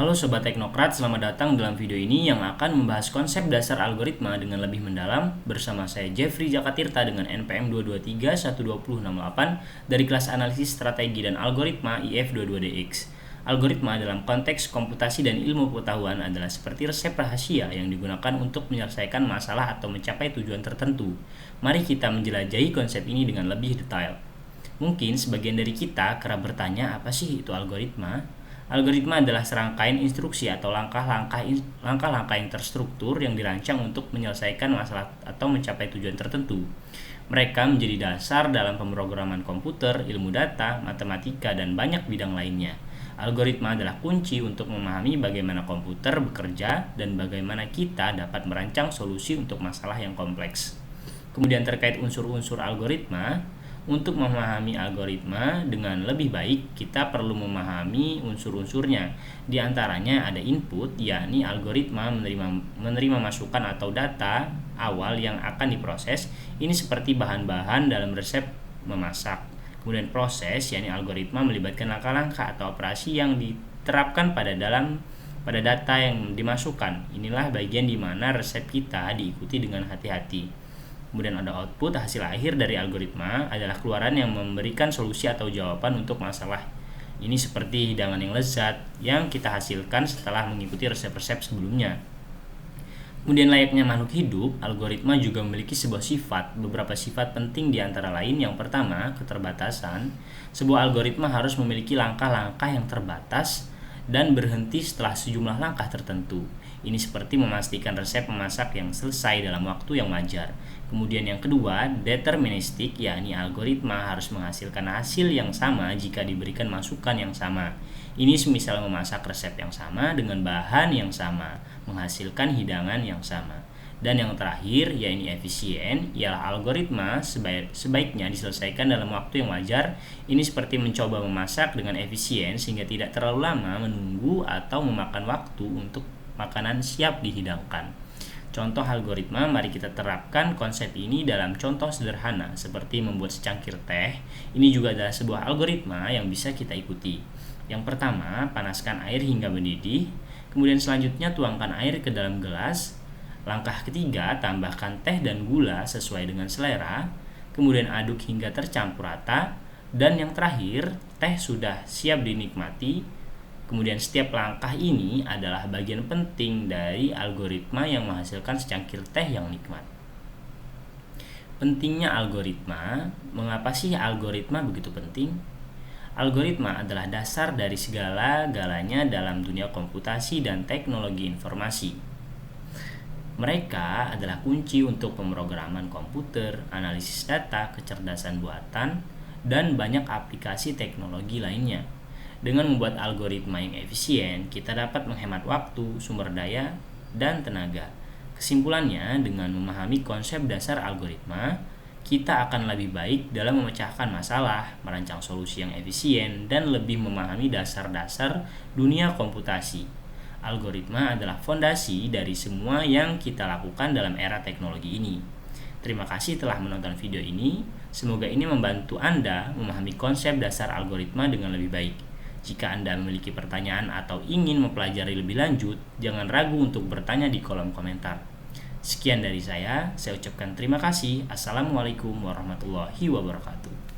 Halo Sobat Teknokrat, selamat datang dalam video ini yang akan membahas konsep dasar algoritma dengan lebih mendalam bersama saya Jeffrey Jakatirta dengan NPM 223120068 dari kelas analisis strategi dan algoritma IF22DX. Algoritma dalam konteks komputasi dan ilmu pengetahuan adalah seperti resep rahasia yang digunakan untuk menyelesaikan masalah atau mencapai tujuan tertentu. Mari kita menjelajahi konsep ini dengan lebih detail. Mungkin sebagian dari kita kerap bertanya, apa sih itu algoritma? Algoritma adalah serangkaian instruksi atau langkah-langkah yang terstruktur yang dirancang untuk menyelesaikan masalah atau mencapai tujuan tertentu. Mereka menjadi dasar dalam pemrograman komputer, ilmu data, matematika, dan banyak bidang lainnya. Algoritma adalah kunci untuk memahami bagaimana komputer bekerja dan bagaimana kita dapat merancang solusi untuk masalah yang kompleks. Kemudian terkait unsur-unsur algoritma, untuk memahami algoritma dengan lebih baik, kita perlu memahami unsur-unsurnya. Di antaranya ada input, yakni algoritma menerima masukan atau data awal yang akan diproses. Ini seperti bahan-bahan dalam resep memasak. Kemudian proses, yakni algoritma melibatkan langkah-langkah atau operasi yang diterapkan pada data yang dimasukkan. Inilah bagian di mana resep kita diikuti dengan hati-hati. Kemudian ada output, hasil akhir dari algoritma adalah keluaran yang memberikan solusi atau jawaban untuk masalah. Ini seperti hidangan yang lezat yang kita hasilkan setelah mengikuti resep-resep sebelumnya. Kemudian layaknya makhluk hidup, algoritma juga memiliki beberapa sifat penting di antara lain. Yang pertama, keterbatasan. Sebuah algoritma harus memiliki langkah-langkah yang terbatas dan berhenti setelah sejumlah langkah tertentu. Ini seperti memastikan resep memasak yang selesai dalam waktu yang wajar. Kemudian yang kedua, deterministik, yakni algoritma harus menghasilkan hasil yang sama jika diberikan masukan yang sama. Ini semisal memasak resep yang sama dengan bahan yang sama, menghasilkan hidangan yang sama. Dan yang terakhir, yakni efisien, ialah algoritma sebaiknya diselesaikan dalam waktu yang wajar. Ini seperti mencoba memasak dengan efisien sehingga tidak terlalu lama menunggu atau memakan waktu untuk makanan siap dihidangkan. Contoh algoritma, mari kita terapkan konsep ini dalam contoh sederhana seperti membuat secangkir teh. Ini juga adalah sebuah algoritma yang bisa kita ikuti. Yang pertama, panaskan air hingga mendidih. Kemudian selanjutnya tuangkan air ke dalam gelas. Langkah ketiga, tambahkan teh dan gula sesuai dengan selera. Kemudian aduk hingga tercampur rata. Dan yang terakhir, teh sudah siap dinikmati. Kemudian setiap langkah ini adalah bagian penting dari algoritma yang menghasilkan secangkir teh yang nikmat. Pentingnya algoritma, mengapa sih algoritma begitu penting? Algoritma adalah dasar dari segala-galanya dalam dunia komputasi dan teknologi informasi. Mereka adalah kunci untuk pemrograman komputer, analisis data, kecerdasan buatan, dan banyak aplikasi teknologi lainnya. Dengan membuat algoritma yang efisien, kita dapat menghemat waktu, sumber daya, dan tenaga. Kesimpulannya, dengan memahami konsep dasar algoritma, kita akan lebih baik dalam memecahkan masalah, merancang solusi yang efisien, dan lebih memahami dasar-dasar dunia komputasi. Algoritma adalah fondasi dari semua yang kita lakukan dalam era teknologi ini. Terima kasih telah menonton video ini. Semoga ini membantu Anda memahami konsep dasar algoritma dengan lebih baik. Jika Anda memiliki pertanyaan atau ingin mempelajari lebih lanjut, jangan ragu untuk bertanya di kolom komentar. Sekian dari saya ucapkan terima kasih. Assalamualaikum warahmatullahi wabarakatuh.